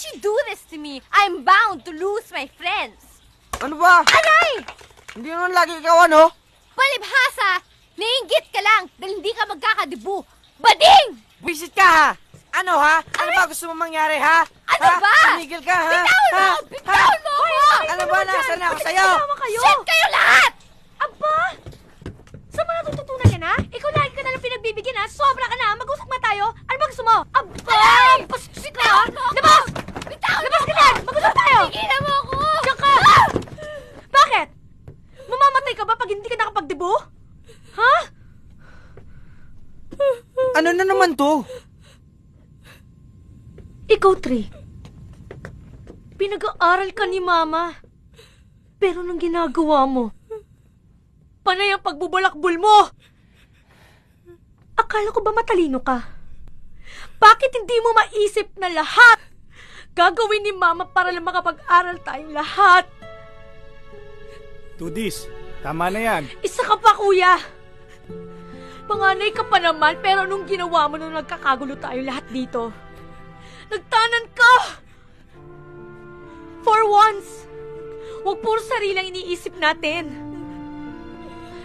you do this to me? I'm bound to lose my friends. Ano ba? Aray! Hindi naman lagi ikaw ano? Palibhasa! Naiingit ka lang dahil hindi ka magkakadibu. Bading! Visit ka ha? Ano ha? Ano ba gusto mong mangyari ha? Ano ha? ba? Tumigil ka ha? Bitawan mo! Ha? Bitawan mo ako! Ano ba? Nasaan na ako sa'yo? Shit kayo lahat! Aba! Saan mo natututunan yan, ha? Ikaw lagi ka na lang pinagbibigyan, ha? Sobra ka na. Mag-usap nga tayo. Ano ba gusto mo? Aba! Pasit ka, ha? Labas! Labas ka na! Mag-usap tayo! Tigilan mo ako! Diyan ka! Bakit? Mamamatay ka ba pag hindi ka nakapagdibo? Ha? Ano na naman to? Ikaw, Trey. Pinag-aaral ka ni Mama. Pero nang ginagawa mo, panay ang pagbubulakbol mo! Akala ko ba matalino ka? Bakit hindi mo maisip na lahat gagawin ni Mama para lang makapag-aral tayong lahat? Tudis, tama na yan. Isa ka pa, kuya! Panganay ka pa naman, pero anong ginawa mo nung nagkakagulo tayo lahat dito? Nagtanan ka! For once, huwag puro sarilang iniisip natin.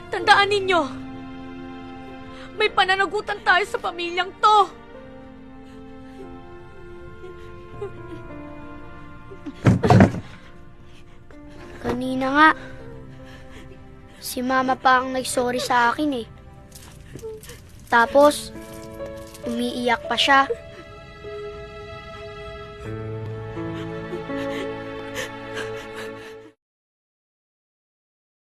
Tandaan ninyo, may pananagutan tayo sa pamilyang to. Kanina nga, si Mama pa ang nag-sorry sa akin eh. Tapos, umiiyak pa siya.